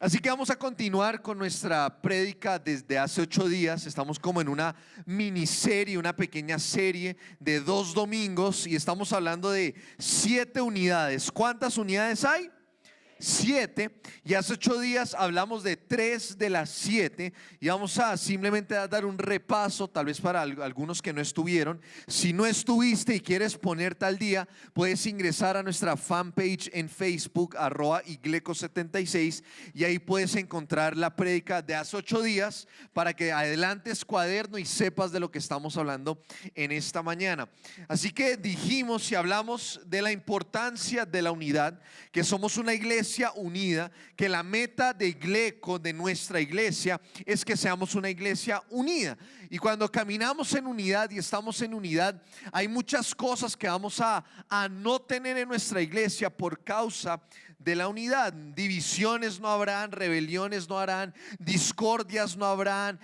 Así que vamos a continuar con nuestra prédica desde hace 8 días. Estamos como en una miniserie, una pequeña serie de 2 domingos y estamos hablando de 7 unidades. ¿Cuántas unidades hay? 7, y hace 8 días hablamos de 3 de las 7 y vamos a simplemente dar un repaso, tal vez para algunos que no estuvieron. Si no estuviste y quieres ponerte al día, puedes ingresar a nuestra fanpage en Facebook @igleco76 y ahí puedes encontrar la prédica de hace 8 días para que adelantes cuaderno y sepas de lo que estamos hablando en esta mañana. Así que dijimos y hablamos de la importancia de la unidad, que somos una iglesia unida, que la meta de Igleco, de nuestra iglesia, es que seamos una iglesia unida. Y cuando caminamos en unidad y estamos en unidad, hay muchas cosas que vamos a no tener en nuestra iglesia por causa de la unidad. Divisiones no habrán, rebeliones no habrán, discordias no habrán,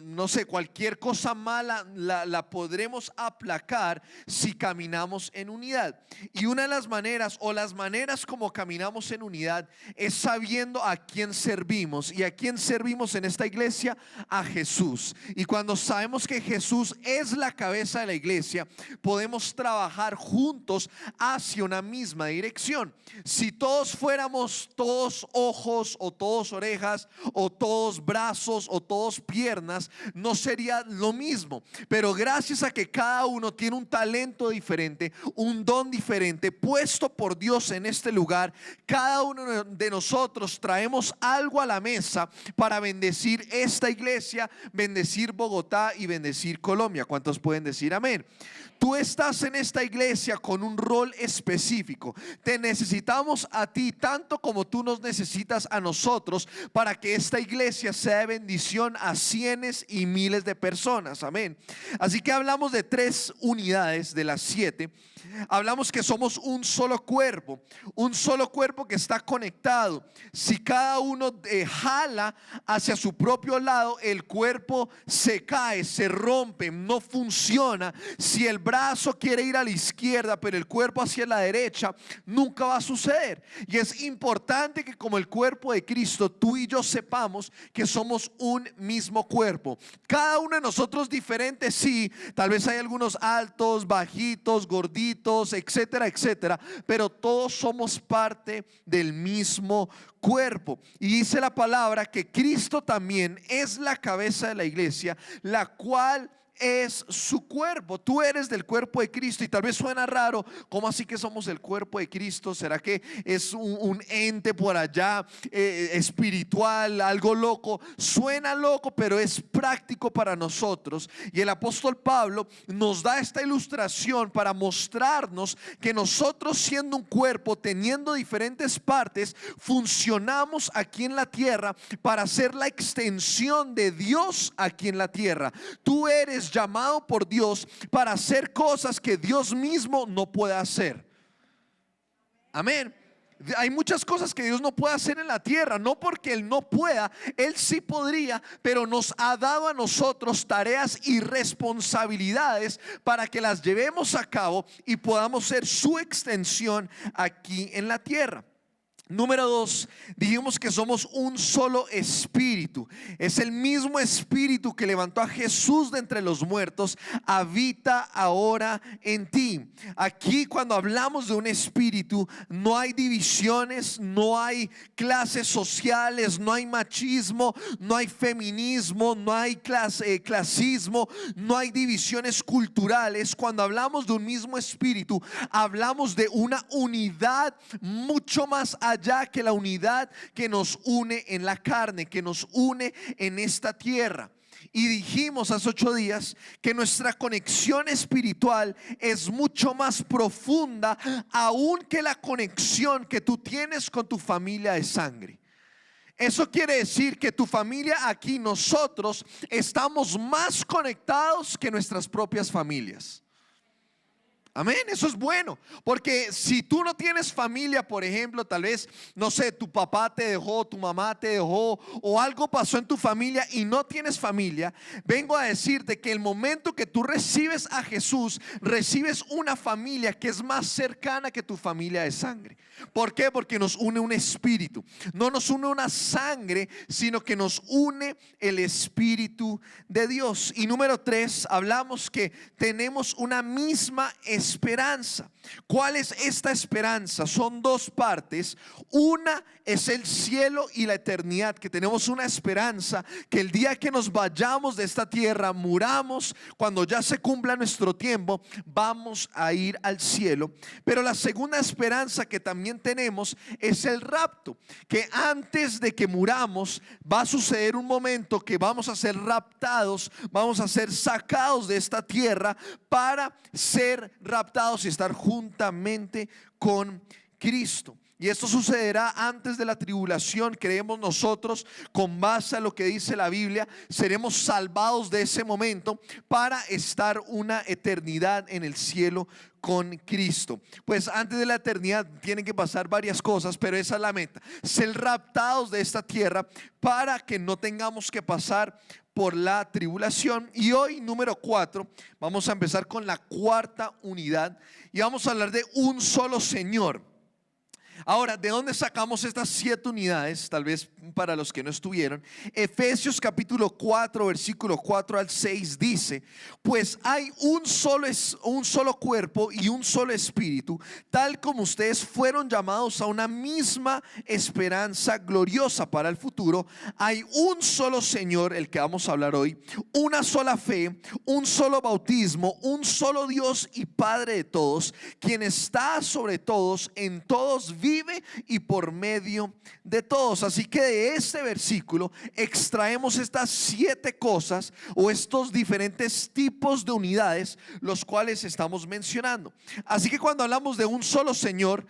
no sé, cualquier cosa mala la podremos aplacar si caminamos en unidad. Y una de las maneras, o las maneras como caminamos en unidad, es sabiendo a quién servimos. ¿Y a quién servimos en esta iglesia? A Jesús. Y cuando sabemos que Jesús es la cabeza de la iglesia, podemos trabajar juntos hacia una misma dirección. Si todos fuéramos todos ojos o todos orejas o todos brazos o todos piernas, no sería lo mismo. Pero gracias a que cada uno tiene un talento diferente, un don diferente puesto por Dios en este lugar, cada uno de nosotros traemos algo a la mesa para bendecir esta iglesia, bendecir Bogotá y bendecir Colombia. ¿Cuántos pueden decir amén? Tú estás en esta iglesia con un rol específico. Te necesitamos a ti tanto como tú nos necesitas a nosotros para que esta iglesia sea de bendición a cientos y miles de personas. Amén. Así que hablamos de 3 unidades de las 7. Hablamos que somos un solo cuerpo que está conectado. Si cada uno jala hacia su propio lado, el cuerpo se cae, se rompe, no funciona. Si el brazo quiere ir a la izquierda pero el cuerpo hacia la derecha, nunca va a suceder. Y es importante que como el cuerpo de Cristo, tú y yo sepamos que somos un mismo cuerpo. Cada uno de nosotros diferentes, sí, tal vez hay algunos altos, bajitos, gorditos, etcétera, etcétera, pero todos somos parte del mismo cuerpo. Y dice la palabra que Cristo también es la cabeza de la iglesia, la cual es su cuerpo. Tú eres del cuerpo de Cristo. Y tal vez suena raro, ¿cómo así que somos el cuerpo de Cristo? ¿Será que es un ente por allá espiritual, algo loco? Suena loco, pero es práctico para nosotros. Y el apóstol Pablo nos da esta ilustración para mostrarnos que nosotros, siendo un cuerpo, teniendo diferentes partes, funcionamos aquí en la tierra para ser la extensión de Dios aquí en la tierra. Tú eres llamado por Dios para hacer cosas que Dios mismo no puede hacer. Amén. Hay muchas cosas que Dios no puede hacer en la tierra, no porque Él no pueda, Él sí podría, pero nos ha dado a nosotros tareas y responsabilidades para que las llevemos a cabo y podamos ser su extensión aquí en la tierra. Número 2, dijimos que somos un solo espíritu. Es el mismo espíritu que levantó a Jesús de entre los muertos, habita ahora en ti. Aquí, cuando hablamos de un espíritu, no hay divisiones, no hay clases sociales, no hay machismo, no hay feminismo, no hay clasismo, no hay divisiones culturales. Cuando hablamos de un mismo espíritu, hablamos de una unidad mucho más allá que la unidad que nos une en la carne, que nos une en esta tierra. Y dijimos hace 8 días que nuestra conexión espiritual es mucho más profunda aún que la conexión que tú tienes con tu familia de sangre. Eso quiere decir que tu familia aquí, nosotros estamos más conectados que nuestras propias familias. Amén, eso es bueno, porque si tú no tienes familia, por ejemplo, tal vez, no sé, tu papá te dejó, tu mamá te dejó, o algo pasó en tu familia y no tienes familia, vengo a decirte que el momento que tú recibes a Jesús, recibes una familia que es más cercana que tu familia de sangre. ¿Por qué? Porque nos une un espíritu, no nos une una sangre, sino que nos une el Espíritu de Dios. Y número 3, hablamos que tenemos una misma esperanza. ¿Cuál es esta esperanza? Son dos partes. Una es el cielo y la eternidad, que tenemos una esperanza que el día que nos vayamos de esta tierra, muramos, cuando ya se cumpla nuestro tiempo, vamos a ir al cielo. Pero la segunda esperanza que también tenemos es el rapto, que antes de que muramos va a suceder un momento que vamos a ser raptados, vamos a ser sacados de esta tierra para ser raptados y estar juntamente con Cristo. Y esto sucederá antes de la tribulación, creemos nosotros, con base a lo que dice la Biblia. Seremos salvados de ese momento para estar una eternidad en el cielo con Cristo. Pues antes de la eternidad tienen que pasar varias cosas, pero esa es la meta: ser raptados de esta tierra para que no tengamos que pasar por la tribulación. Y hoy, número 4, vamos a empezar con la cuarta unidad y vamos a hablar de un solo Señor. Ahora, ¿de dónde sacamos estas 7 unidades? Tal vez para los que no estuvieron. Efesios capítulo 4, versículo 4 al 6 dice: pues hay un solo cuerpo y un solo espíritu, tal como ustedes fueron llamados a una misma esperanza gloriosa para el futuro. Hay un solo Señor, el que vamos a hablar hoy, una sola fe, un solo bautismo, un solo Dios y Padre de todos, quien está sobre todos, en todos vive y por medio de todos. Así que de este versículo extraemos estas 7 cosas o estos diferentes tipos de unidades, los cuales estamos mencionando. Así que cuando hablamos de un solo Señor,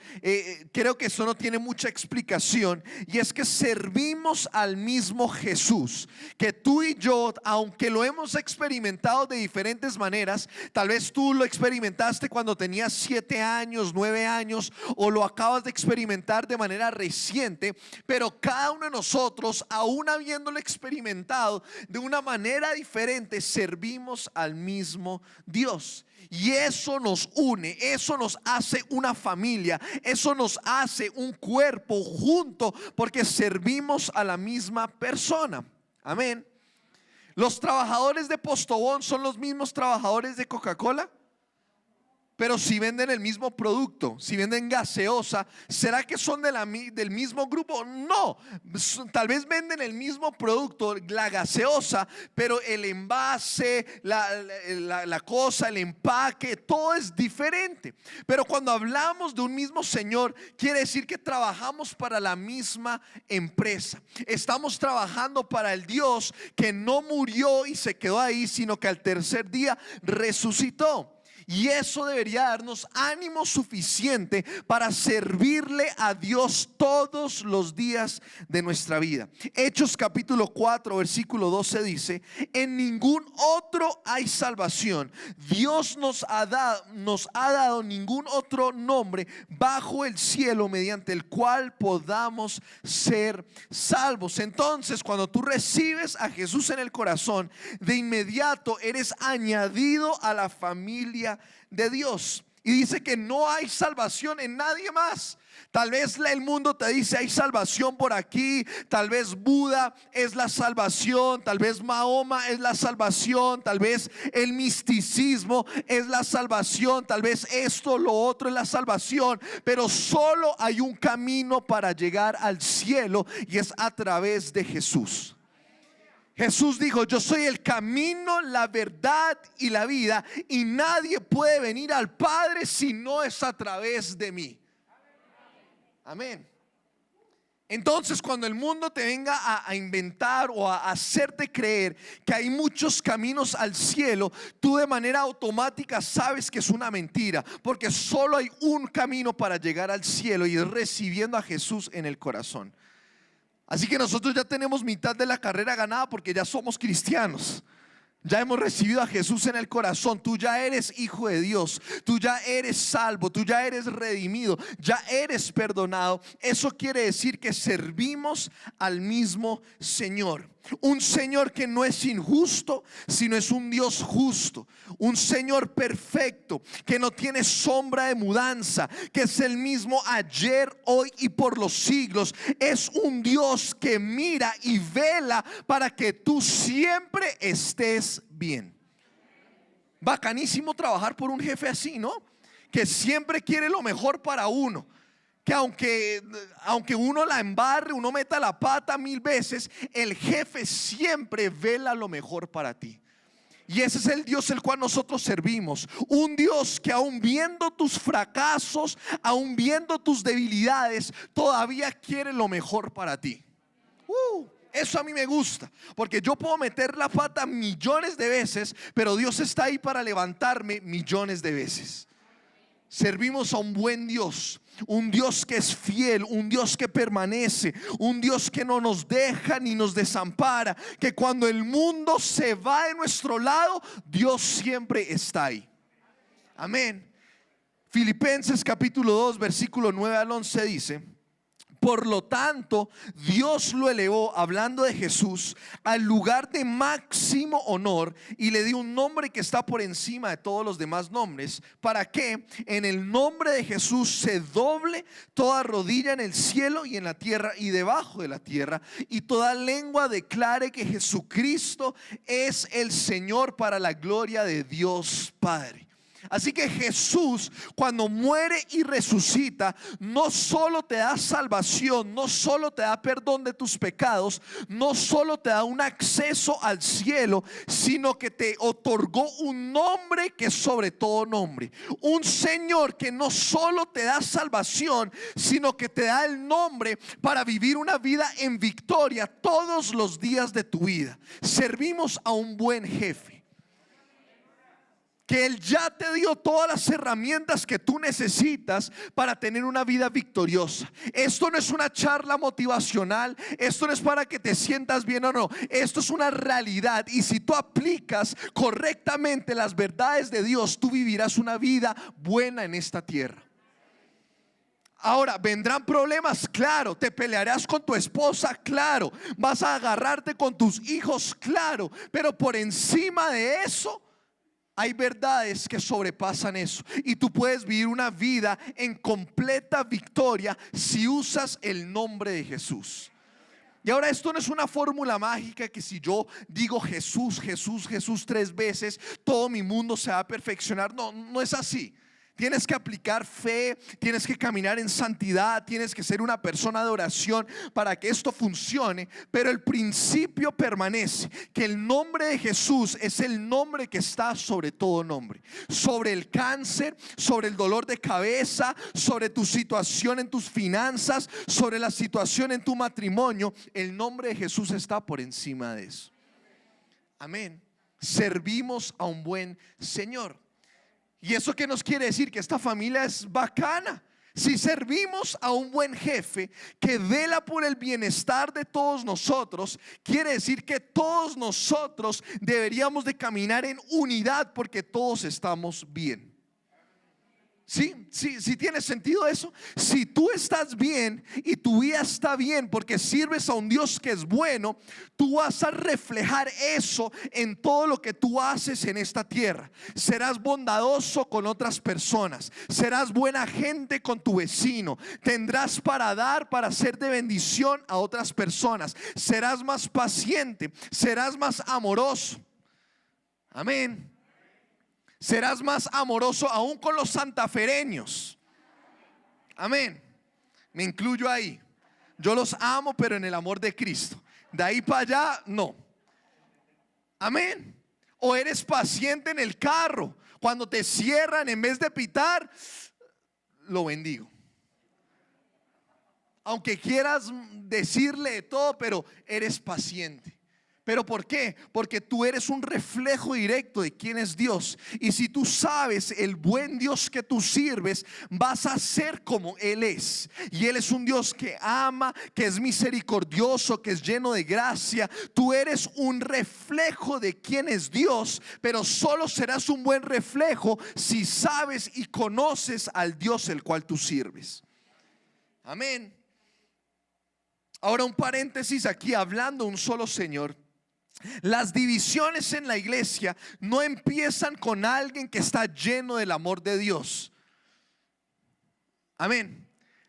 creo que eso no tiene mucha explicación, y es que servimos al mismo Jesús, que tú y yo, aunque lo hemos experimentado de diferentes maneras, tal vez tú lo experimentaste cuando tenías 7 años, 9 años, o lo acabas de experimentar de manera reciente, pero cada uno de nosotros, aún habiéndolo experimentado de una manera diferente, servimos al mismo Dios. Y eso nos une, eso nos hace una familia, eso nos hace un cuerpo junto, porque servimos a la misma persona. Amén. Los trabajadores de Postobón son los mismos trabajadores de Coca-Cola. Pero si venden el mismo producto, si venden gaseosa, ¿será que son del mismo grupo? No, tal vez venden el mismo producto, la gaseosa, pero el envase, la cosa, el empaque, todo es diferente. Pero cuando hablamos de un mismo Señor, quiere decir que trabajamos para la misma empresa. Estamos trabajando para el Dios que no murió y se quedó ahí, sino que al tercer día resucitó. Y eso debería darnos ánimo suficiente para servirle a Dios todos los días de nuestra vida. Hechos capítulo 4 versículo 12 dice: en ningún otro hay salvación. Dios nos ha dado ningún otro nombre bajo el cielo mediante el cual podamos ser salvos. Entonces, cuando tú recibes a Jesús en el corazón, de inmediato eres añadido a la familia de Dios. Y dice que no hay salvación en nadie más. Tal vez el mundo te dice: hay salvación por aquí. Tal vez Buda es la salvación, tal vez Mahoma es la salvación, tal vez el misticismo es la salvación, tal vez esto, lo otro es la salvación. Pero solo hay un camino para llegar al cielo, y es a través de Jesús. Jesús dijo: yo soy el camino, la verdad y la vida, y nadie puede venir al Padre si no es a través de mí. Amén. Entonces, cuando el mundo te venga a inventar o a hacerte creer que hay muchos caminos al cielo, tú de manera automática sabes que es una mentira, porque solo hay un camino para llegar al cielo, y es recibiendo a Jesús en el corazón. Así que nosotros ya tenemos mitad de la carrera ganada, porque ya somos cristianos. Ya hemos recibido a Jesús en el corazón. Tú ya eres hijo de Dios. Tú ya eres salvo. Tú ya eres redimido. Ya eres perdonado. Eso quiere decir que servimos al mismo Señor. Un Señor que no es injusto, sino es un Dios justo. Un Señor perfecto, que no tiene sombra de mudanza, que es el mismo ayer, hoy y por los siglos. Es un Dios que mira y vela para que tú siempre estés bien. Bacanísimo trabajar por un jefe así, ¿no? Que siempre quiere lo mejor para uno. Que aunque uno la embarre, uno meta la pata 1000 veces, el jefe siempre vela lo mejor para ti. Y ese es el Dios el cual nosotros servimos. Un Dios que aún viendo tus fracasos, aún viendo tus debilidades, todavía quiere lo mejor para ti. Eso a mí me gusta, porque yo puedo meter la pata millones de veces, pero Dios está ahí para levantarme millones de veces. Servimos a un buen Dios, un Dios que es fiel, un Dios que permanece, un Dios que no nos deja ni nos desampara, que cuando el mundo se va de nuestro lado, Dios siempre está ahí. Amén. Filipenses capítulo 2 versículo 9 al 11 dice: por lo tanto, Dios lo elevó, hablando de Jesús, al lugar de máximo honor y le dio un nombre que está por encima de todos los demás nombres, para que en el nombre de Jesús se doble toda rodilla en el cielo y en la tierra y debajo de la tierra, y toda lengua declare que Jesucristo es el Señor, para la gloria de Dios Padre. Así que Jesús, cuando muere y resucita, no solo te da salvación, no solo te da perdón de tus pecados, no solo te da un acceso al cielo, sino que te otorgó un nombre que es sobre todo nombre. Un Señor que no solo te da salvación, sino que te da el nombre para vivir una vida en victoria todos los días de tu vida. Servimos a un buen jefe, que Él ya te dio todas las herramientas que tú necesitas para tener una vida victoriosa. Esto no es una charla motivacional, esto no es para que te sientas bien o no, esto es una realidad. Y si tú aplicas correctamente las verdades de Dios, tú vivirás una vida buena en esta tierra. Ahora, vendrán problemas, claro. Te pelearás con tu esposa, claro. Vas a agarrarte con tus hijos, claro. Pero por encima de eso hay verdades que sobrepasan eso, y tú puedes vivir una vida en completa victoria si usas el nombre de Jesús. Y ahora, esto no es una fórmula mágica que si yo digo Jesús, Jesús, Jesús 3 veces, todo mi mundo se va a perfeccionar. No, no es así. Tienes que aplicar fe, tienes que caminar en santidad, tienes que ser una persona de oración para que esto funcione. Pero el principio permanece, que el nombre de Jesús es el nombre que está sobre todo nombre. Sobre el cáncer, sobre el dolor de cabeza, sobre tu situación en tus finanzas, sobre la situación en tu matrimonio, el nombre de Jesús está por encima de eso. Amén. Servimos a un buen Señor. ¿Y eso qué nos quiere decir? Que esta familia es bacana. Si servimos a un buen jefe que vela por el bienestar de todos nosotros, quiere decir que todos nosotros deberíamos de caminar en unidad, porque todos estamos bien. ¿Sí tiene sentido eso? Si tú estás bien y tu vida está bien porque sirves a un Dios que es bueno, tú vas a reflejar eso en todo lo que tú haces en esta tierra. Serás bondadoso con otras personas, serás buena gente con tu vecino, tendrás para dar, para ser de bendición a otras personas, serás más paciente, serás más amoroso. Amén. Serás más amoroso aún con los santafereños. Amén. Me incluyo ahí. Yo los amo, pero en el amor de Cristo. De ahí para allá, no. Amén. O eres paciente en el carro. Cuando te cierran, en vez de pitar, lo bendigo. Aunque quieras decirle de todo, pero eres paciente. ¿Pero por qué? Porque tú eres un reflejo directo de quién es Dios. Y si tú sabes el buen Dios que tú sirves, vas a ser como Él es. Y Él es un Dios que ama, que es misericordioso, que es lleno de gracia. Tú eres un reflejo de quién es Dios, pero solo serás un buen reflejo si sabes y conoces al Dios el cual tú sirves. Amén. Ahora un paréntesis aquí, hablando un solo Señor. Las divisiones en la iglesia no empiezan con alguien que está lleno del amor de Dios. Amén.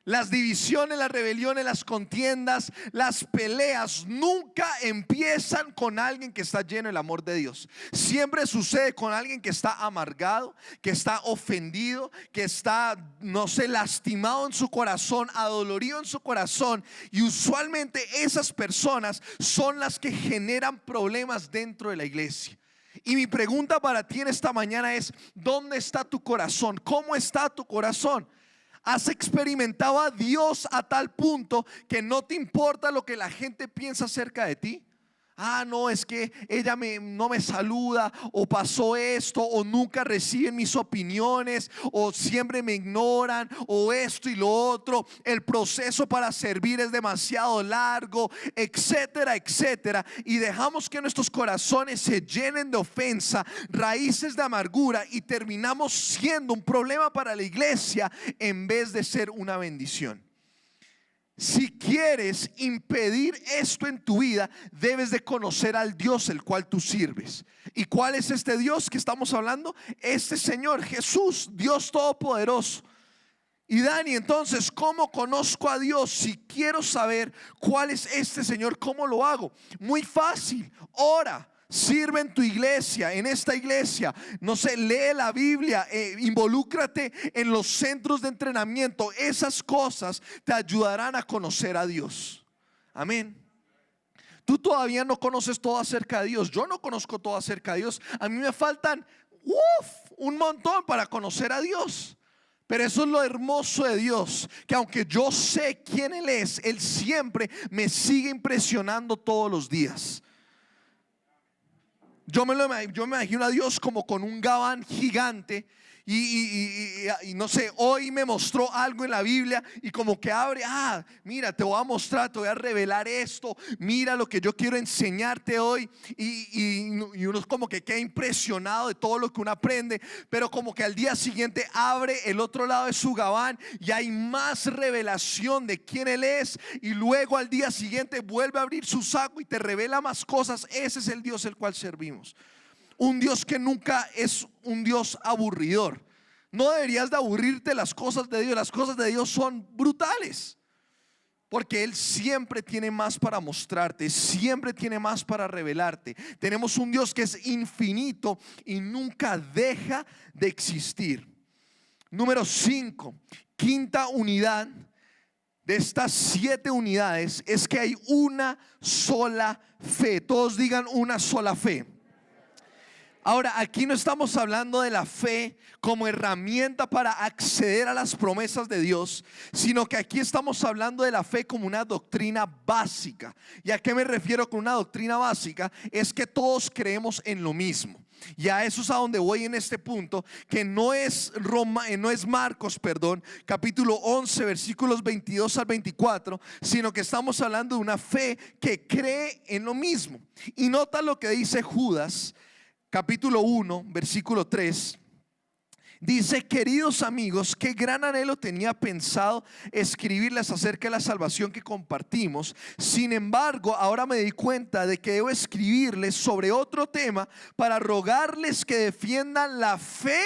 Las divisiones, las rebeliones, las contiendas, las peleas nunca empiezan con alguien que está lleno del amor de Dios. Siempre sucede con alguien que está amargado, que está ofendido, que está, no sé, lastimado en su corazón, adolorido en su corazón. Y usualmente esas personas son las que generan problemas dentro de la iglesia. Y mi pregunta para ti en esta mañana es: ¿dónde está tu corazón? ¿Cómo está tu corazón? ¿Has experimentado a Dios a tal punto que no te importa lo que la gente piensa acerca de ti? Ah, no, es que ella no me saluda, o pasó esto, o nunca reciben mis opiniones, o siempre me ignoran, o esto y lo otro. El proceso para servir es demasiado largo, etcétera, etcétera. Y dejamos que nuestros corazones se llenen de ofensa, raíces de amargura, y terminamos siendo un problema para la iglesia en vez de ser una bendición. Si quieres impedir esto en tu vida, debes de conocer al Dios el cual tú sirves. ¿Y cuál es este Dios que estamos hablando? Este Señor Jesús, Dios Todopoderoso. Y Dani, entonces, ¿cómo conozco a Dios? Si quiero saber cuál es este Señor, ¿cómo lo hago? Muy fácil, ora. Sirve en tu iglesia, en esta iglesia, no sé, lee la Biblia, involúcrate en los centros de entrenamiento. Esas cosas te ayudarán a conocer a Dios. Amén. Tú todavía no conoces todo acerca de Dios. Yo no conozco todo acerca de Dios. A mí me faltan un montón para conocer a Dios. Pero eso es lo hermoso de Dios, que aunque yo sé quién Él es, Él siempre me sigue impresionando todos los días. Yo me imagino a Dios como con un gabán gigante y no sé, hoy me mostró algo en la Biblia y como que abre, mira, te voy a mostrar, te voy a revelar esto, mira lo que yo quiero enseñarte hoy, y uno como que queda impresionado de todo lo que uno aprende, pero como que al día siguiente abre el otro lado de su gabán y hay más revelación de quién Él es, y luego al día siguiente vuelve a abrir su saco y te revela más cosas. Ese es el Dios el cual servimos. Un Dios que nunca es un Dios aburridor. No deberías de aburrirte las cosas de Dios. Las cosas de Dios son brutales, porque Él siempre tiene más para mostrarte, siempre tiene más para revelarte. Tenemos un Dios que es infinito y nunca deja de existir. Número 5, quinta unidad de estas 7 unidades es que hay una sola fe. Todos digan: una sola fe. Ahora, aquí no estamos hablando de la fe como herramienta para acceder a las promesas de Dios, sino que aquí estamos hablando de la fe como una doctrina básica. ¿Y a qué me refiero con una doctrina básica? Es que todos creemos en lo mismo. Y a eso es a donde voy en este punto, que no es Marcos, capítulo 11, versículos 22 al 24, sino que estamos hablando de una fe que cree en lo mismo. Y nota lo que dice Judas, capítulo 1, versículo 3. Dice: queridos amigos, qué gran anhelo tenía pensado escribirles acerca de la salvación que compartimos. Sin embargo, ahora me di cuenta de que debo escribirles sobre otro tema para rogarles que defiendan la fe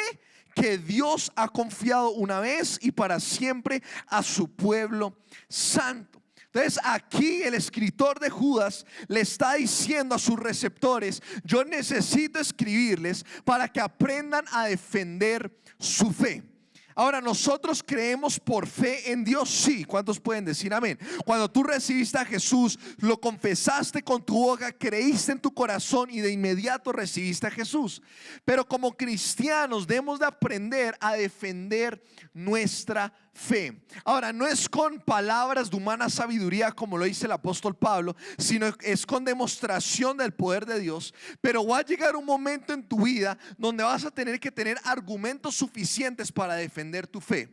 que Dios ha confiado una vez y para siempre a su pueblo santo. Entonces aquí el escritor de Judas le está diciendo a sus receptores: yo necesito escribirles para que aprendan a defender su fe. Ahora, nosotros creemos por fe en Dios, sí. ¿Cuántos pueden decir amén? Cuando tú recibiste a Jesús, lo confesaste con tu boca, creíste en tu corazón y de inmediato recibiste a Jesús. Pero como cristianos debemos de aprender a defender nuestra fe. Ahora, no es con palabras de humana sabiduría como lo dice el apóstol Pablo, sino es con demostración del poder de Dios. Pero va a llegar un momento en tu vida donde vas a tener que tener argumentos suficientes para defender tu fe.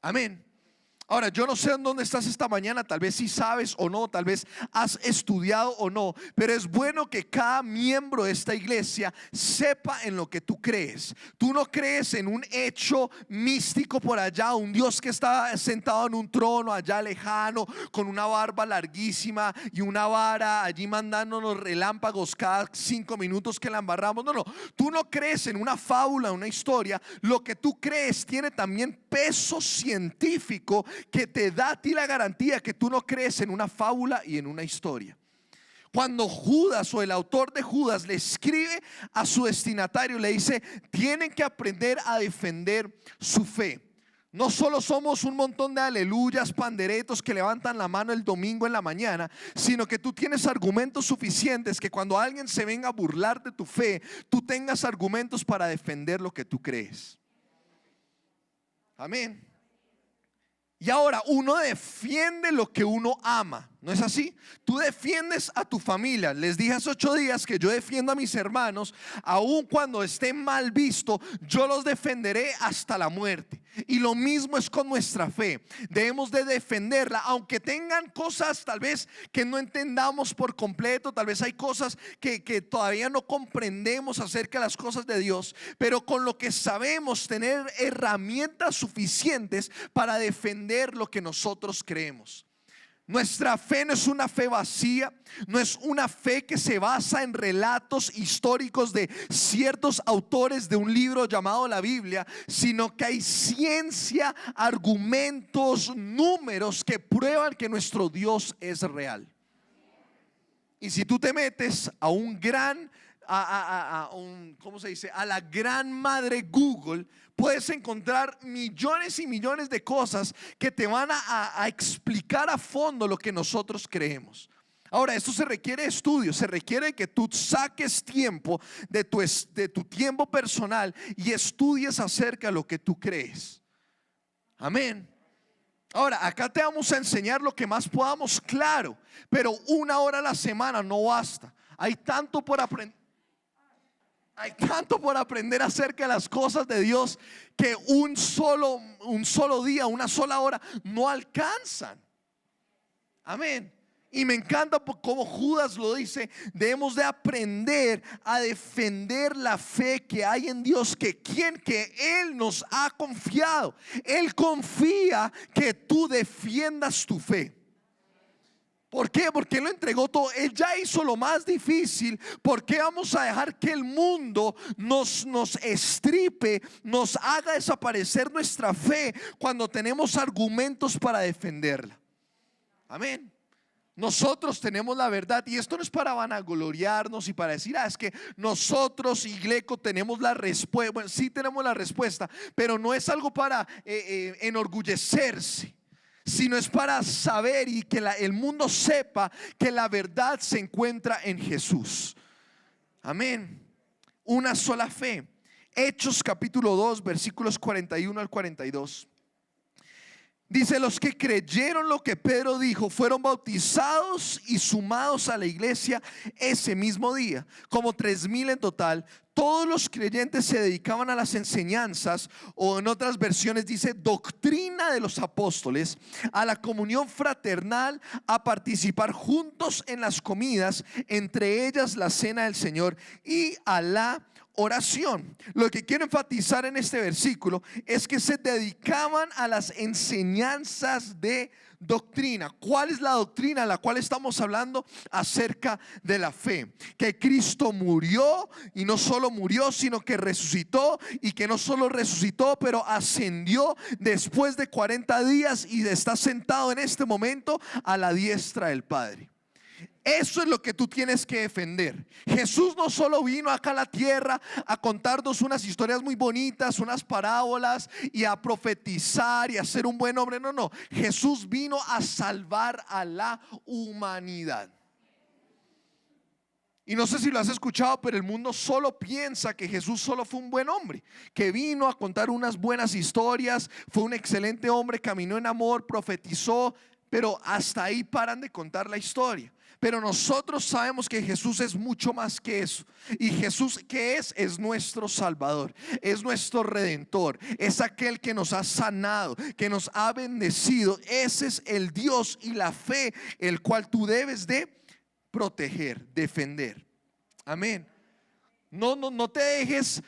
Amén. Ahora, yo no sé en dónde estás esta mañana, tal vez sí sabes o no, tal vez has estudiado o no, pero es bueno que cada miembro de esta iglesia sepa en lo que tú crees. Tú no crees en un hecho místico por allá, un Dios que está sentado en un trono allá lejano, con una barba larguísima y una vara allí mandándonos relámpagos cada 5 minutos que la embarramos. No, tú no crees en una fábula, una historia. Lo que tú crees tiene también peso científico que te da a ti la garantía que tú no crees en una fábula y en una historia. Cuando Judas o el autor de Judas le escribe a su destinatario, le dice: tienen que aprender a defender su fe. No solo somos un montón de aleluyas, panderetos que levantan la mano el domingo en la mañana, sino que tú tienes argumentos suficientes que cuando alguien se venga a burlar de tu fe, tú tengas argumentos para defender lo que tú crees. Amén. Y ahora uno defiende lo que uno ama, ¿no es así? Tú defiendes a tu familia. Les dije hace 8 días que yo defiendo a mis hermanos, aun cuando estén mal visto, yo los defenderé hasta la muerte. Y lo mismo es con nuestra fe. Debemos de defenderla, aunque tengan cosas tal vez que no entendamos por completo. Tal vez hay cosas que todavía no comprendemos acerca de las cosas de Dios, pero con lo que sabemos, tener herramientas suficientes para defender lo que nosotros creemos. Nuestra fe no es una fe vacía, no es una fe que se basa en relatos históricos de ciertos autores de un libro llamado la Biblia, sino que hay ciencia, argumentos, números que prueban que nuestro Dios es real. Y si tú te metes a un gran ¿cómo se dice? A la gran madre Google, puedes encontrar millones y millones de cosas que te van a explicar a fondo lo que nosotros creemos. Ahora, esto se requiere de estudio, se requiere que tú saques tiempo de tu tiempo personal y estudies acerca de lo que tú crees. Amén. Ahora, acá te vamos a enseñar lo que más podamos, claro, pero 1 hora a la semana no basta. Hay tanto por aprender. Hay tanto por aprender acerca de las cosas de Dios que un solo día, 1 sola hora no alcanzan. Amén. Y me encanta como Judas lo dice: debemos de aprender a defender la fe que hay en Dios, que Él nos ha confiado. Él confía que tú defiendas tu fe. ¿Por qué? Porque Él lo entregó todo. Él ya hizo lo más difícil. ¿Por qué vamos a dejar que el mundo nos estripe, nos haga desaparecer nuestra fe cuando tenemos argumentos para defenderla? Amén. Nosotros tenemos la verdad, y esto no es para vanagloriarnos y para decir: es que nosotros, Igleco, tenemos la respuesta. Bueno, sí tenemos la respuesta, pero no es algo para enorgullecerse, sino es para saber y que el mundo sepa que la verdad se encuentra en Jesús. Amén. Una sola fe. Hechos capítulo 2 versículos 41 al 42. Dice: los que creyeron lo que Pedro dijo fueron bautizados y sumados a la iglesia ese mismo día, como 3,000 en total. Todos los creyentes se dedicaban a las enseñanzas, o en otras versiones dice doctrina de los apóstoles, a la comunión fraternal, a participar juntos en las comidas, entre ellas la cena del Señor, y a la oración. Lo que quiero enfatizar en este versículo es que se dedicaban a las enseñanzas de doctrina. ¿Cuál es la doctrina a la cual estamos hablando? Acerca de la fe, que Cristo murió, y no solo murió, sino que resucitó, y que no solo resucitó, pero ascendió después de 40 días y está sentado en este momento a la diestra del Padre. Eso es lo que tú tienes que defender. Jesús no solo vino acá a la tierra a contarnos unas historias muy bonitas, unas parábolas, y a profetizar y a ser un buen hombre. No. Jesús vino a salvar a la humanidad. Y no sé si lo has escuchado, pero el mundo solo piensa que Jesús solo fue un buen hombre, que vino a contar unas buenas historias, fue un excelente hombre, caminó en amor, profetizó, pero hasta ahí paran de contar la historia. Pero nosotros sabemos que Jesús es mucho más que eso. Y Jesús, ¿qué es? Es nuestro Salvador, es nuestro Redentor, es aquel que nos ha sanado, que nos ha bendecido. Ese es el Dios y la fe, el cual tú debes de proteger, defender. Amén. No te dejes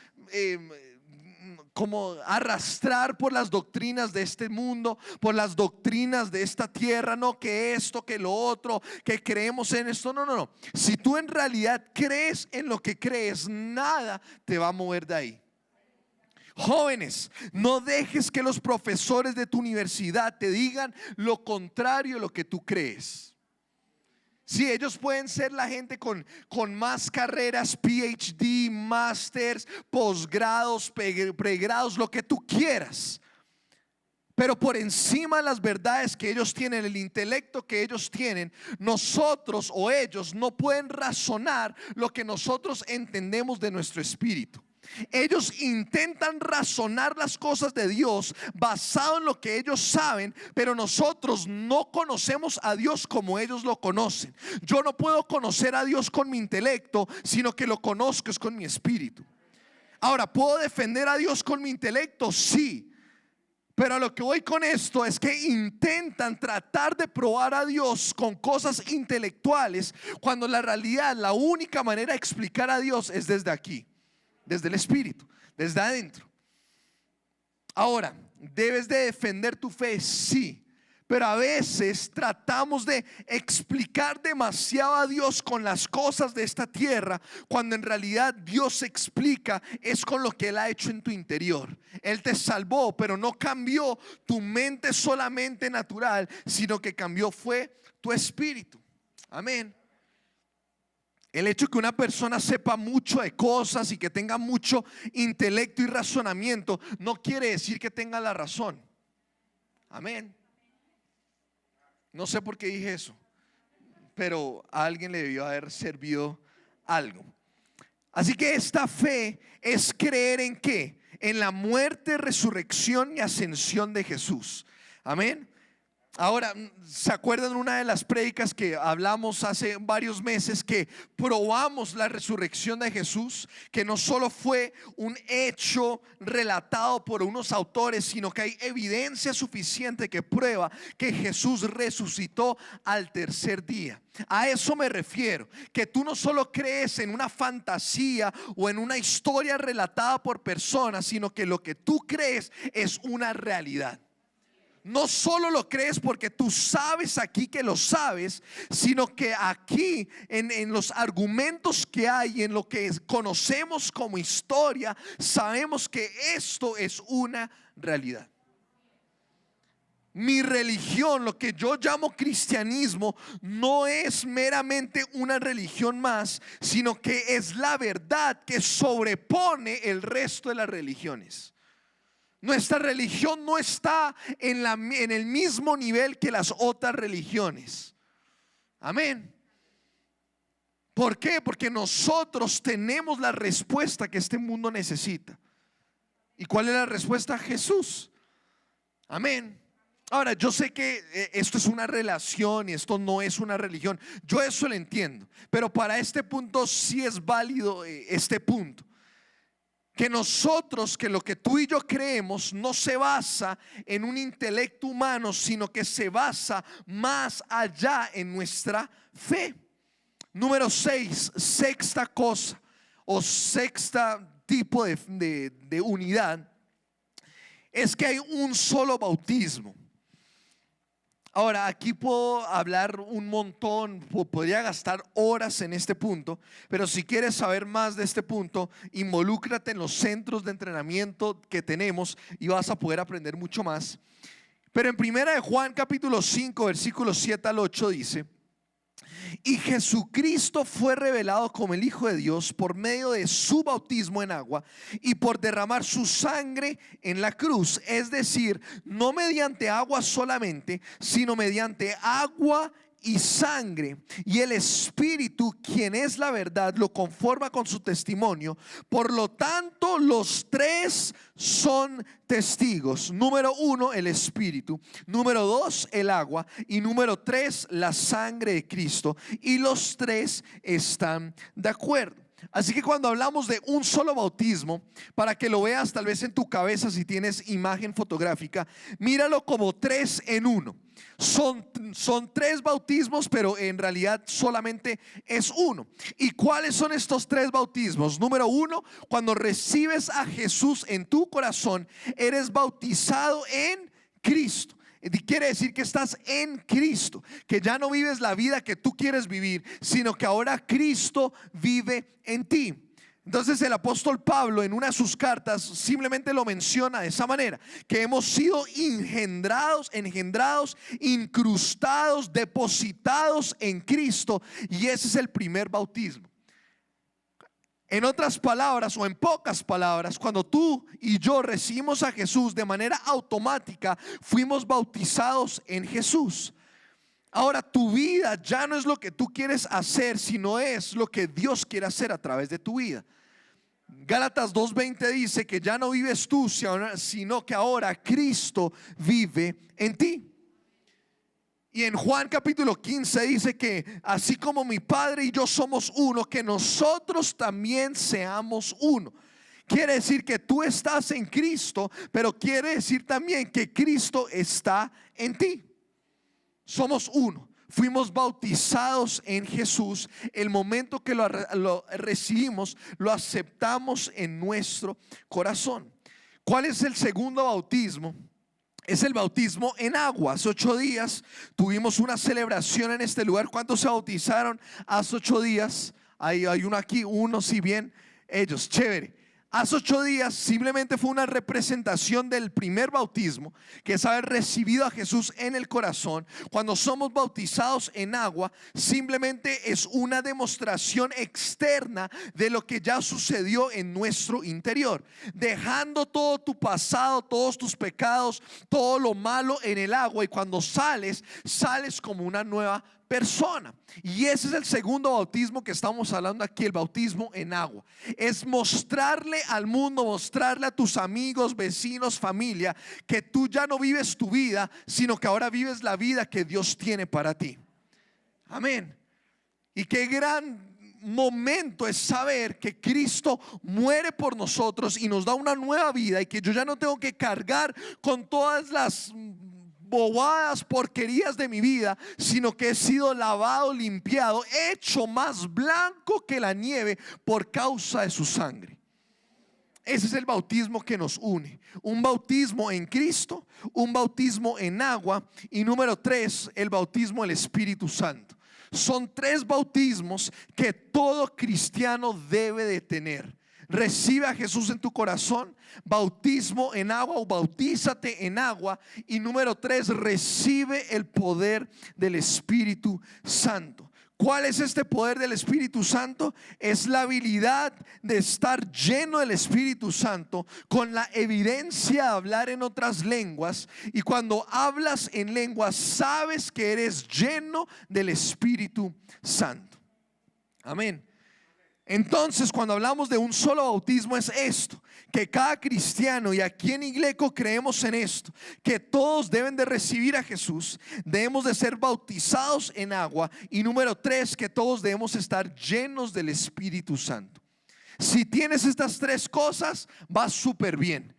como arrastrar por las doctrinas de este mundo, por las doctrinas de esta tierra. No, que esto, que lo otro, que creemos en esto. No. Si tú en realidad crees en lo que crees, nada te va a mover de ahí. Jóvenes, no dejes que los profesores de tu universidad te digan lo contrario de lo que tú crees. Sí, ellos pueden ser la gente con más carreras, PhD, masters, posgrados, pregrados, lo que tú quieras. Pero por encima de las verdades que ellos tienen, el intelecto que ellos tienen, nosotros o ellos no pueden razonar lo que nosotros entendemos de nuestro espíritu. Ellos intentan razonar las cosas de Dios basado en lo que ellos saben, pero nosotros no conocemos a Dios como ellos lo conocen. Yo no puedo conocer a Dios con mi intelecto, sino que lo conozco es con mi espíritu. Ahora, ¿puedo defender a Dios con mi intelecto? Sí. Pero a lo que voy con esto es que intentan tratar de probar a Dios con cosas intelectuales, cuando la realidad, la única manera de explicar a Dios es desde aquí, desde el espíritu, desde adentro. Ahora, ¿debes de defender tu fe? Sí. Pero a veces tratamos de explicar demasiado a Dios con las cosas de esta tierra, cuando en realidad Dios explica es con lo que Él ha hecho en tu interior. Él te salvó, pero no cambió tu mente solamente natural, sino que cambió fue tu espíritu. Amén. El hecho que una persona sepa mucho de cosas y que tenga mucho intelecto y razonamiento no quiere decir que tenga la razón. Amén. No sé por qué dije eso, pero a alguien le debió haber servido algo. Así que esta fe es creer en ¿qué? En la muerte, resurrección y ascensión de Jesús. Amén. Ahora, ¿se acuerdan una de las prédicas que hablamos hace varios meses, que probamos la resurrección de Jesús? Que no solo fue un hecho relatado por unos autores, sino que hay evidencia suficiente que prueba que Jesús resucitó al tercer día. A eso me refiero, que tú no solo crees en una fantasía o en una historia relatada por personas, sino que lo que tú crees es una realidad. No solo lo crees porque tú sabes aquí que lo sabes, sino que aquí en los argumentos que hay, en lo que conocemos como historia, sabemos que esto es una realidad. Mi religión, lo que yo llamo cristianismo, no es meramente una religión más, sino que es la verdad que sobrepone el resto de las religiones. Nuestra religión no está en el mismo nivel que las otras religiones. Amén. ¿Por qué? Porque nosotros tenemos la respuesta que este mundo necesita. ¿Y cuál es la respuesta? Jesús. Amén. Ahora, yo sé que esto es una relación y esto no es una religión. Yo eso lo entiendo. Pero para este punto sí es válido este punto. Que nosotros, que lo que tú y yo creemos no se basa en un intelecto humano, sino que se basa más allá en nuestra fe. Número 6, sexta cosa o sexta tipo de unidad, es que hay un solo bautismo. Ahora, aquí puedo hablar un montón, podría gastar horas en este punto, pero si quieres saber más de este punto, involúcrate en los centros de entrenamiento que tenemos y vas a poder aprender mucho más. Pero en 1 de Juan capítulo 5 versículos 7 al 8 dice: y Jesucristo fue revelado como el Hijo de Dios por medio de su bautismo en agua y por derramar su sangre en la cruz. Es decir, no mediante agua solamente, sino mediante agua y sangre, y el Espíritu, quien es la verdad, lo conforma con su testimonio. Por lo tanto, los tres son testigos. Número uno, el Espíritu. Número dos, el agua. Y número tres, la sangre de Cristo. Y los tres están de acuerdo. Así que cuando hablamos de un solo bautismo, para que lo veas tal vez en tu cabeza si tienes imagen fotográfica, míralo como tres en uno. Son tres bautismos, pero en realidad solamente es uno. ¿Y cuáles son estos tres bautismos? Número uno, cuando recibes a Jesús en tu corazón, eres bautizado en Cristo. Quiere decir que estás en Cristo, que ya no vives la vida que tú quieres vivir, sino que ahora Cristo vive en ti. Entonces el apóstol Pablo en una de sus cartas simplemente lo menciona de esa manera, que hemos sido engendrados, incrustados, depositados en Cristo, y ese es el primer bautismo. En otras palabras, o en pocas palabras, cuando tú y yo recibimos a Jesús de manera automática, fuimos bautizados en Jesús. Ahora tu vida ya no es lo que tú quieres hacer, sino es lo que Dios quiere hacer a través de tu vida. Gálatas 2:20 dice que ya no vives tú, sino que ahora Cristo vive en ti. Y en Juan capítulo 15 dice que así como mi Padre y yo somos uno, que nosotros también seamos uno. Quiere decir que tú estás en Cristo, pero quiere decir también que Cristo está en ti. Somos uno. Fuimos bautizados en Jesús. El momento que lo recibimos, lo aceptamos en nuestro corazón. ¿Cuál es el segundo bautismo? Es el bautismo en agua. Hace 8 días tuvimos una celebración en este lugar. ¿Cuántos se bautizaron hace 8 días? Hay uno aquí, uno, si bien ellos, chévere. Hace 8 días simplemente fue una representación del primer bautismo, que es haber recibido a Jesús en el corazón. Cuando somos bautizados en agua, simplemente es una demostración externa de lo que ya sucedió en nuestro interior, dejando todo tu pasado, todos tus pecados, todo lo malo en el agua, y cuando sales como una nueva persona. Y ese es el segundo bautismo que estamos hablando aquí, el bautismo en agua. Es mostrarle al mundo, mostrarle a tus amigos, vecinos, familia, que tú ya no vives tu vida, sino que ahora vives la vida que Dios tiene para ti. Amén. Y qué gran momento es saber que Cristo muere por nosotros y nos da una nueva vida, y que yo ya no tengo que cargar con todas las bobadas, porquerías de mi vida, sino que he sido lavado, limpiado, hecho más blanco que la nieve por causa de su sangre. Ese es el bautismo que nos une. Un bautismo en Cristo, un bautismo en agua, y número 3, el bautismo del Espíritu Santo. Son 3 bautismos que todo cristiano debe de tener. Recibe a Jesús en tu corazón, bautismo en agua o bautízate en agua. Y número 3, recibe el poder del Espíritu Santo. ¿Cuál es este poder del Espíritu Santo? Es la habilidad de estar lleno del Espíritu Santo, con la evidencia de hablar en otras lenguas. Y cuando hablas en lenguas, sabes que eres lleno del Espíritu Santo. Amén. Entonces, cuando hablamos de un solo bautismo, es esto, que cada cristiano, y aquí en Igleco creemos en esto, que todos deben de recibir a Jesús, debemos de ser bautizados en agua, y número 3, que todos debemos estar llenos del Espíritu Santo. Si tienes estas 3 cosas, vas súper bien.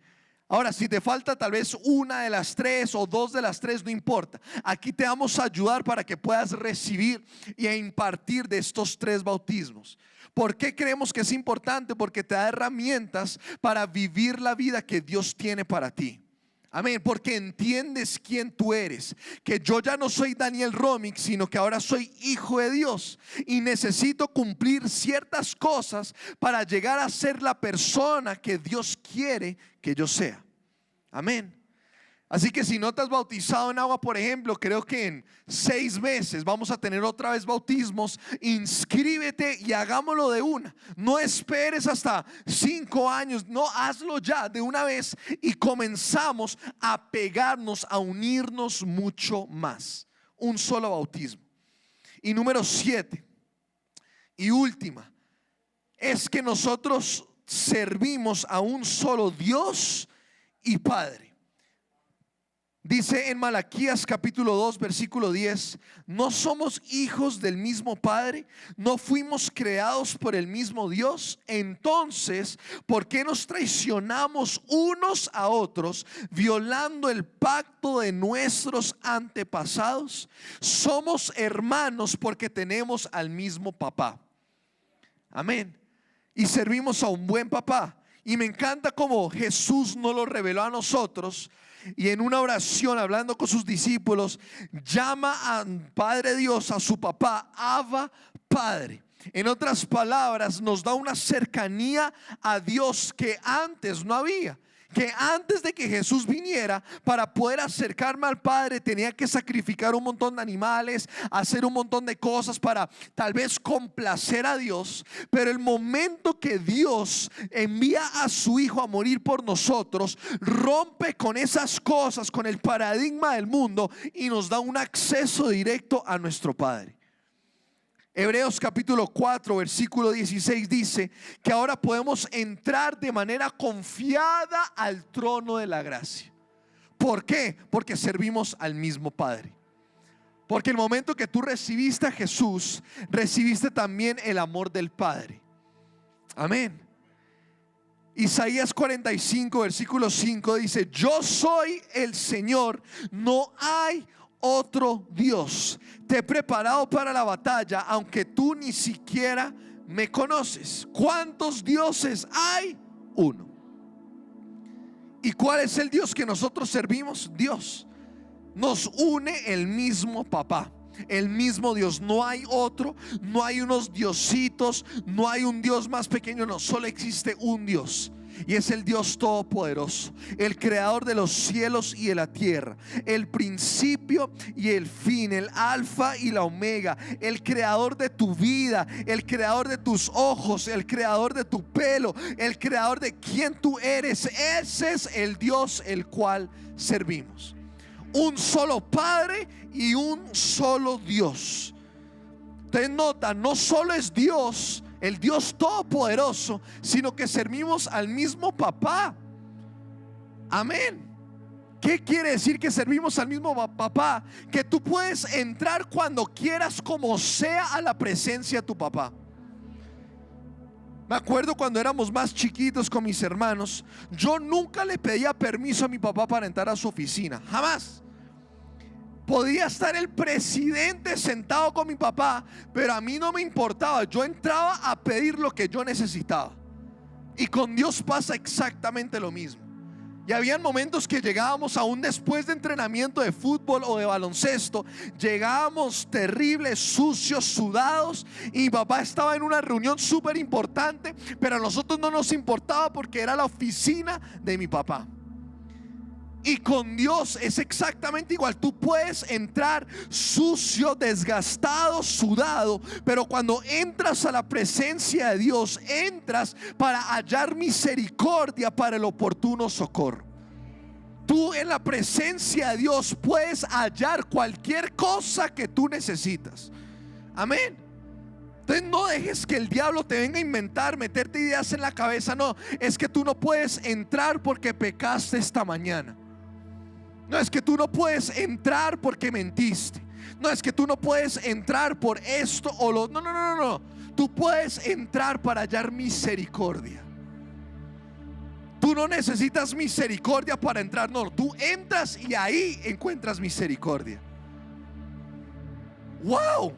Ahora, si te falta tal vez una de las 3 o 2 de las 3, no importa. Aquí te vamos a ayudar para que puedas recibir y a impartir de estos 3 bautismos. ¿Por qué creemos que es importante? Porque te da herramientas para vivir la vida que Dios tiene para ti. Amén, porque entiendes quién tú eres, que yo ya no soy Daniel Romick, sino que ahora soy hijo de Dios, y necesito cumplir ciertas cosas para llegar a ser la persona que Dios quiere que yo sea. Amén. Así que si no te has bautizado en agua, por ejemplo, creo que en 6 meses vamos a tener otra vez bautismos. Inscríbete y hagámoslo de una. No esperes hasta 5 años, no, hazlo ya de una vez, y comenzamos a pegarnos, a unirnos mucho más. Un solo bautismo. Y número 7 y última, es que nosotros servimos a un solo Dios y Padre. Dice en Malaquías capítulo 2 versículo 10: ¿no somos hijos del mismo Padre? ¿No fuimos creados por el mismo Dios? Entonces, ¿por qué nos traicionamos unos a otros, violando el pacto de nuestros antepasados? Somos hermanos porque tenemos al mismo papá. Amén. Y servimos a un buen papá. Y me encanta cómo Jesús nos lo reveló a nosotros. Y en una oración, hablando con sus discípulos, llama al Padre Dios, a su papá, Abba Padre. En otras palabras, nos da una cercanía a Dios que antes no había. Que antes de que Jesús viniera, para poder acercarme al Padre, tenía que sacrificar un montón de animales, hacer un montón de cosas para tal vez complacer a Dios. Pero el momento que Dios envía a su Hijo a morir por nosotros, rompe con esas cosas, con el paradigma del mundo, y nos da un acceso directo a nuestro Padre. Hebreos capítulo 4 versículo 16 dice que ahora podemos entrar de manera confiada al trono de la gracia. ¿Por qué? Porque servimos al mismo Padre. Porque el momento que tú recibiste a Jesús, recibiste también el amor del Padre. Amén. Isaías 45 versículo 5 dice: yo soy el Señor, no hay otro Dios. Te he preparado para la batalla, aunque tú ni siquiera me conoces. ¿Cuántos dioses hay? Uno. ¿Y cuál es el Dios que nosotros servimos? Dios. Nos une el mismo papá, el mismo Dios. No hay otro, no hay unos diositos, no hay un Dios más pequeño, no, solo existe un Dios. Y es el Dios todopoderoso, el creador de los cielos y de la tierra, el principio y el fin, el alfa y la omega, el creador de tu vida, el creador de tus ojos, el creador de tu pelo, el creador de quien tú eres. Ese es el Dios el cual servimos. Un solo Padre y un solo Dios. Ustedes notan, no solo es Dios, el Dios todopoderoso, sino que servimos al mismo papá. Amén. ¿Qué quiere decir que servimos al mismo papá? Que tú puedes entrar cuando quieras, como sea, a la presencia de tu papá. Me acuerdo cuando éramos más chiquitos con mis hermanos, yo nunca le pedía permiso a mi papá para entrar a su oficina, jamás. Podía estar el presidente sentado con mi papá, pero a mí no me importaba. Yo entraba a pedir lo que yo necesitaba. Y con Dios pasa exactamente lo mismo. Y habían momentos que llegábamos aún después de entrenamiento de fútbol o de baloncesto, llegábamos terribles, sucios, sudados, y mi papá estaba en una reunión súper importante, pero a nosotros no nos importaba porque era la oficina de mi papá. Y con Dios es exactamente igual. Tú puedes entrar sucio, desgastado, sudado, pero cuando entras a la presencia de Dios, entras para hallar misericordia para el oportuno socorro. Tú en la presencia de Dios puedes hallar cualquier cosa que tú necesitas. Amén. Entonces no dejes que el diablo te venga a inventar, meterte ideas en la cabeza. No, es que tú no puedes entrar porque pecaste esta mañana. No, es que tú no puedes entrar porque mentiste. No, es que tú no puedes entrar por esto o lo. No. Tú puedes entrar para hallar misericordia. Tú no necesitas misericordia para entrar. No, tú entras y ahí encuentras misericordia. ¡Wow!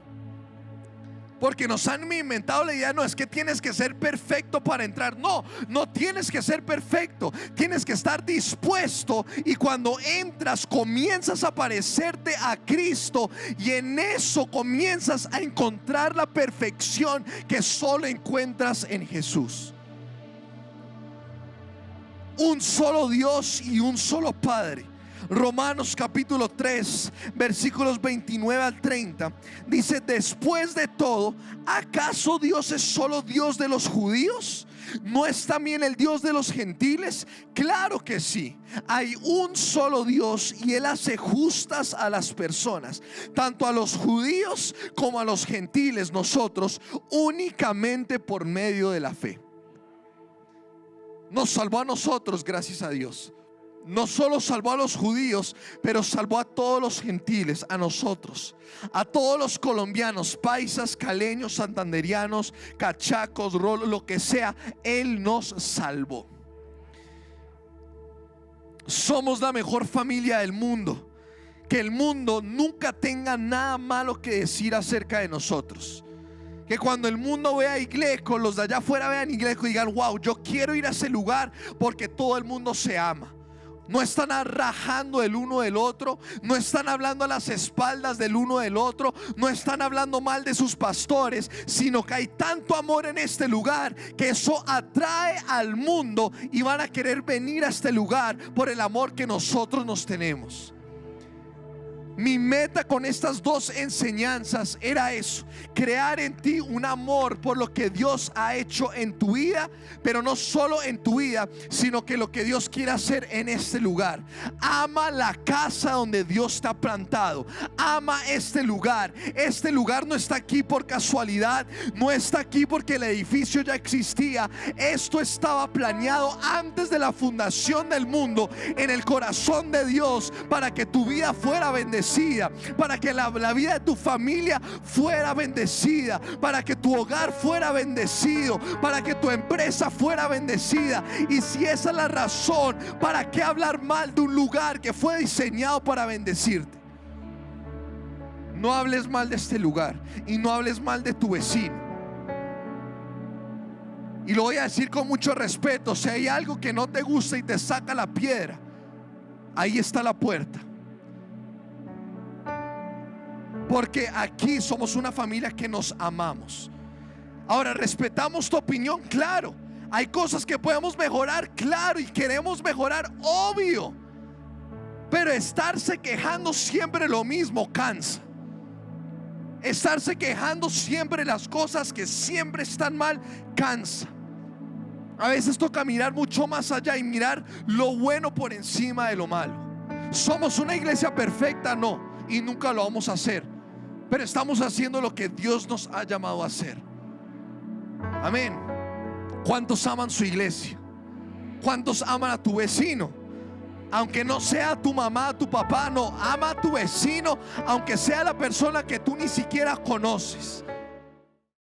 Porque nos han inventado la idea, no, es que tienes que ser perfecto para entrar. No, no tienes que ser perfecto. Tienes que estar dispuesto, y cuando entras comienzas a parecerte a Cristo, y en eso comienzas a encontrar la perfección que solo encuentras en Jesús. Un solo Dios y un solo Padre. Romanos capítulo 3, versículos 29 al 30, dice: después de todo, ¿acaso Dios es solo Dios de los judíos? ¿No es también el Dios de los gentiles? Claro que sí. Hay un solo Dios y Él hace justas a las personas, tanto a los judíos como a los gentiles, nosotros únicamente por medio de la fe. Nos salvó a nosotros, gracias a Dios. No solo salvó a los judíos, pero salvó a todos los gentiles, a nosotros, a todos los colombianos, paisas, caleños, santanderianos, cachacos, rolos, lo que sea. Él nos salvó. Somos la mejor familia del mundo. Que el mundo nunca tenga nada malo que decir acerca de nosotros. Que cuando el mundo vea a Igleco, los de allá afuera vean Igleco y digan: wow, yo quiero ir a ese lugar porque todo el mundo se ama. No están rajando el uno del otro, no están hablando a las espaldas del uno del otro, no están hablando mal de sus pastores, sino que hay tanto amor en este lugar que eso atrae al mundo y van a querer venir a este lugar por el amor que nosotros nos tenemos. Mi meta con estas dos enseñanzas era eso: crear en ti un amor por lo que Dios ha hecho en tu vida, pero no solo en tu vida, sino que lo que Dios quiere hacer en este lugar. Ama la casa donde Dios te ha plantado. Ama este lugar. Este lugar no está aquí por casualidad, no está aquí porque el edificio ya existía. Esto estaba planeado antes de la fundación del mundo, en el corazón de Dios, para que tu vida fuera bendecida, para que la vida de tu familia fuera bendecida, para que tu hogar fuera bendecido, para que tu empresa fuera bendecida. Y si esa es la razón, ¿para qué hablar mal de un lugar que fue diseñado para bendecirte? No hables mal de este lugar y no hables mal de tu vecino. Y lo voy a decir con mucho respeto: si hay algo que no te gusta y te saca la piedra, ahí está la puerta. Porque aquí somos una familia que nos amamos. Ahora, respetamos tu opinión, claro. Hay cosas que podemos mejorar, claro, y queremos mejorar, obvio. Pero estarse quejando siempre lo mismo cansa. Estarse quejando siempre las cosas que siempre están mal cansa. A veces toca mirar mucho más allá y mirar lo bueno por encima de lo malo. ¿Somos una iglesia perfecta? No, y nunca lo vamos a hacer. Pero estamos haciendo lo que Dios nos ha llamado a hacer. Amén. ¿Cuántos aman su iglesia? ¿Cuántos aman a tu vecino? Aunque no sea tu mamá, tu papá, no. Ama a tu vecino, aunque sea la persona que tú ni siquiera conoces.